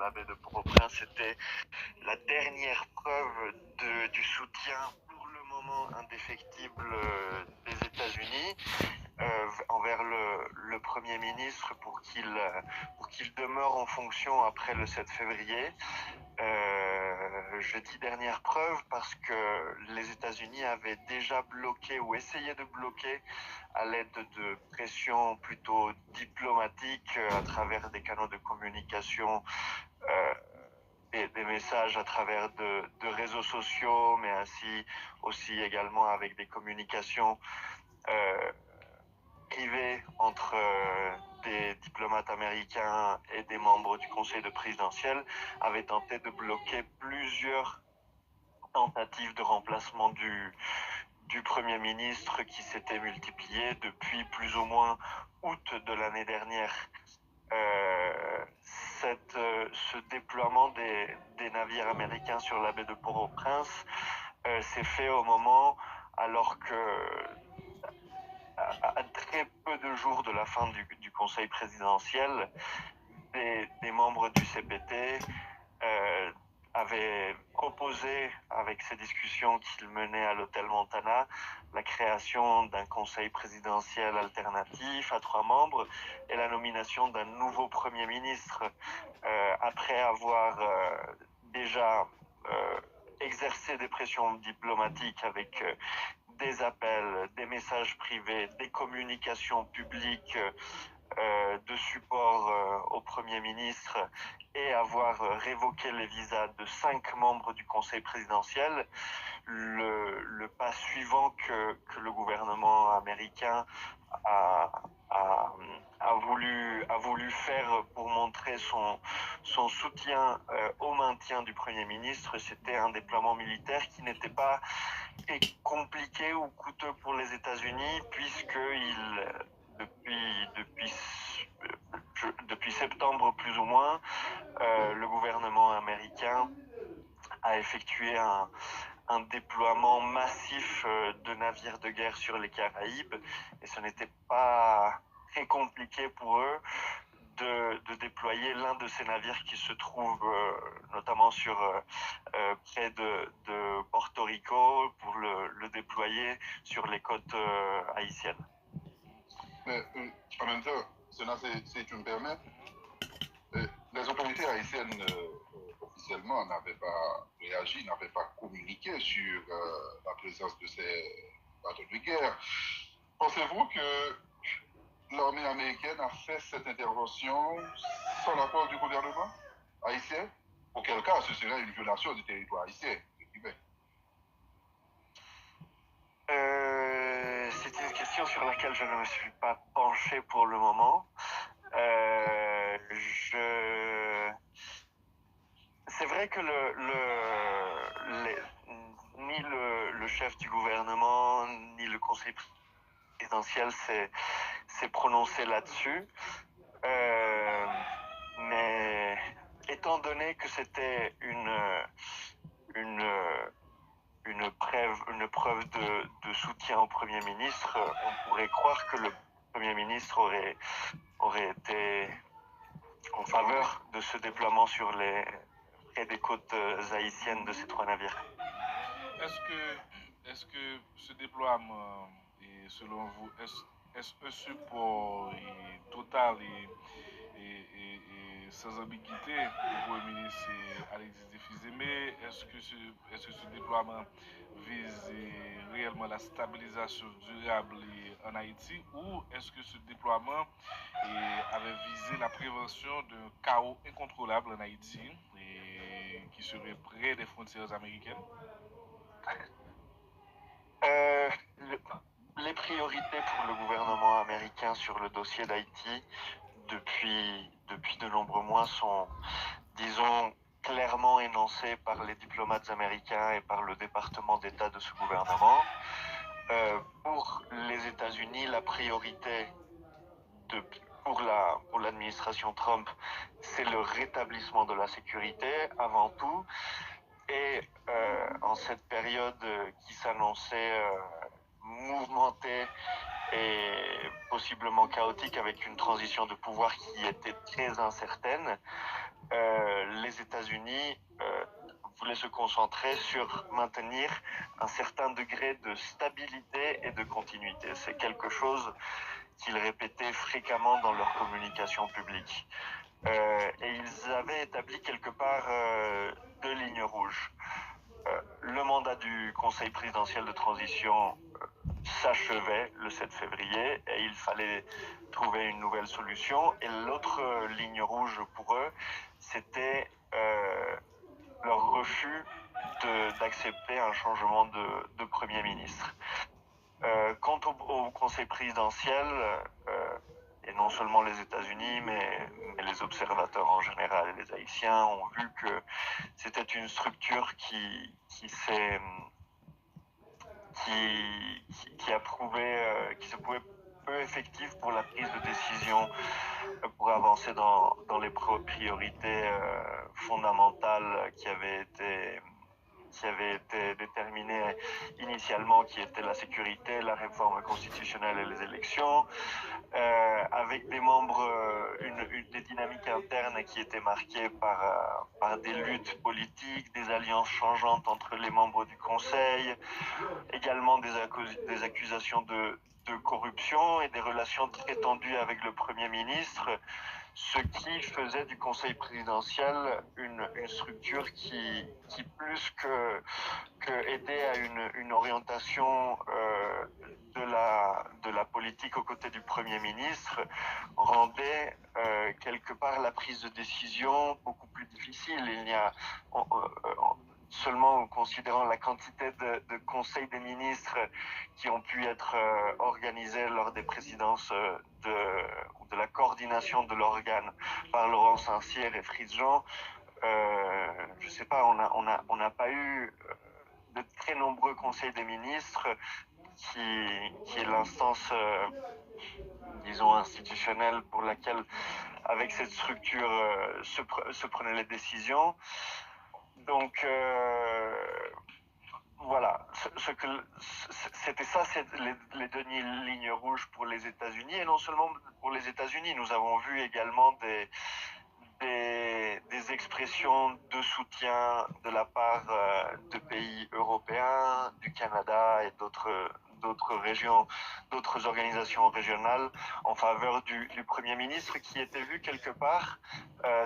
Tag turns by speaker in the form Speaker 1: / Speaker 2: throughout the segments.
Speaker 1: la baie de Port-au-Prince, c'était la dernière preuve du soutien pour le moment indéfectible des États-Unis envers le Premier ministre pour qu'il demeure en fonction après le 7 février. Je dis dernière preuve parce que les États-Unis avaient déjà bloqué ou essayé de bloquer à l'aide de pressions plutôt diplomatiques à travers des canaux de communication, des messages à travers de réseaux sociaux, mais ainsi aussi également avec des communications privées entre des diplomates américains et des membres du conseil de présidentiel, avaient tenté de bloquer plusieurs tentatives de remplacement du Premier ministre qui s'étaient multipliées depuis plus ou moins août de l'année dernière. Ce déploiement des navires américains sur la baie de Port-au-Prince s'est fait au moment alors que à très peu de jours de la fin du conseil présidentiel, des membres du CPT avaient proposé, avec ces discussions qu'ils menaient à l'hôtel Montana, la création d'un conseil présidentiel alternatif à 3 membres et la nomination d'un nouveau Premier ministre après avoir déjà exercé des pressions diplomatiques avec des appels, des messages privés, des communications publiques de support au Premier ministre et avoir révoqué les visas de 5 membres du Conseil présidentiel. Le pas suivant que le gouvernement américain a voulu faire pour montrer son soutien au maintien du Premier ministre, c'était un déploiement militaire qui n'était pas très compliqué ou coûteux pour les États-Unis, depuis septembre plus ou moins, le gouvernement américain a effectué un déploiement massif de navires de guerre sur les Caraïbes et ce n'était pas très compliqué pour eux de déployer l'un de ces navires qui se trouve notamment près de Porto Rico pour le déployer sur les côtes haïtiennes.
Speaker 2: Mais en même temps, si tu me permets, les autorités haïtiennes officiellement n'avaient pas réagi, n'avaient pas communiqué sur la présence de ces bateaux de guerre. Pensez-vous que l'armée américaine a fait cette intervention sans l'accord du gouvernement haïtien? Auquel cas, ce serait une violation du territoire haïtien, du Québec.
Speaker 1: C'est une question sur laquelle je ne me suis pas penché pour le moment. C'est vrai que ni le chef du gouvernement, ni le conseil présidentiel s'est prononcé là-dessus. Mais étant donné que c'était une preuve de soutien au Premier ministre, on pourrait croire que le Premier ministre aurait été en faveur de ce déploiement près des côtes haïtiennes de ces 3 navires.
Speaker 3: Est-ce que ce déploiement, selon vous, est-ce un support total et sans ambiguïté du Premier ministre Alexis Desfils-Aimé? Est-ce que ce déploiement vise réellement la stabilisation durable en Haïti ou est-ce que ce déploiement avait visé la prévention d'un chaos incontrôlable en Haïti et qui serait près des frontières américaines?
Speaker 1: Les priorités pour le gouvernement américain sur le dossier d'Haïti depuis de nombreux mois sont, disons, clairement énoncées par les diplomates américains et par le département d'État de ce gouvernement. Pour les États-Unis, la priorité pour l'administration Trump, c'est le rétablissement de la sécurité avant tout. Et en cette période qui s'annonçait mouvementée et possiblement chaotique avec une transition de pouvoir qui était très incertaine, se concentrer sur maintenir un certain degré de stabilité et de continuité. C'est quelque chose qu'ils répétaient fréquemment dans leur communication publique. Et ils avaient établi quelque part deux lignes rouges. Le mandat du Conseil présidentiel de transition s'achevait le 7 février et il fallait trouver une nouvelle solution. Et l'autre ligne rouge pour eux, c'était leur refus d'accepter un changement de Premier ministre. Quant au Conseil présidentiel, et non seulement les États-Unis, mais les observateurs en général et les Haïtiens ont vu que c'était une structure qui a prouvé qui se pouvait peu effective pour la prise de décision, pour avancer dans les priorités fondamentales qui avaient été déterminées initialement, qui étaient la sécurité, la réforme constitutionnelle et les élections, avec des membres, des dynamiques internes qui étaient marquées par des luttes politiques, des alliances changeantes entre les membres du Conseil, également des accusations de corruption et des relations très tendues avec le Premier ministre, ce qui faisait du Conseil présidentiel une structure qui plus que aidait à une orientation de la politique aux côtés du Premier ministre, rendait quelque part la prise de décision beaucoup plus difficile. Il n'y a seulement en considérant la quantité de conseils des ministres qui ont pu être organisés lors des présidences ou de la coordination de l'organe par Laurent Saint-Cyr et Fritz Jean, je sais pas, on n'a pas eu de très nombreux conseils des ministres qui est l'instance, disons, institutionnelle pour laquelle, avec cette structure, se prenaient les décisions. Donc, voilà, c'était ça, les deux lignes rouges pour les États-Unis, et non seulement pour les États-Unis. Nous avons vu également des expressions de soutien de la part de pays européens, du Canada et d'autres régions, d'autres organisations régionales en faveur du Premier ministre, qui était vu quelque part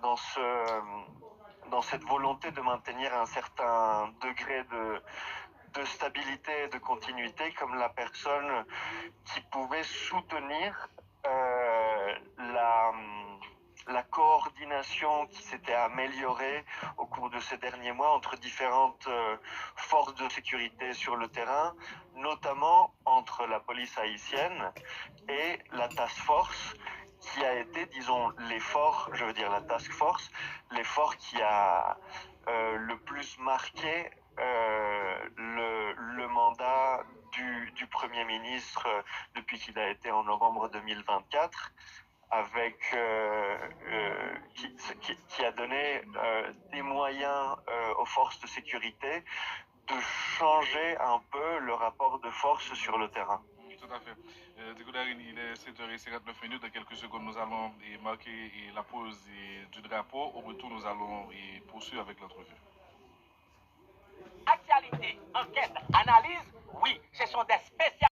Speaker 1: dans cette volonté de maintenir un certain degré de stabilité et de continuité comme la personne qui pouvait soutenir la coordination qui s'était améliorée au cours de ces derniers mois entre différentes forces de sécurité sur le terrain, notamment entre la police haïtienne et la task force, qui a été, disons, la task force, l'effort qui a le plus marqué le mandat du Premier ministre depuis qu'il a été en novembre 2024, avec qui a donné des moyens aux forces de sécurité de changer un peu le rapport de force sur le terrain.
Speaker 3: Tout à fait. Diego Darini, il est 7h59. Dans quelques secondes, nous allons marquer la pause du drapeau. Au retour, nous allons poursuivre avec l'entrevue.
Speaker 4: Actualité, enquête, analyse, oui, ce sont des spécialistes.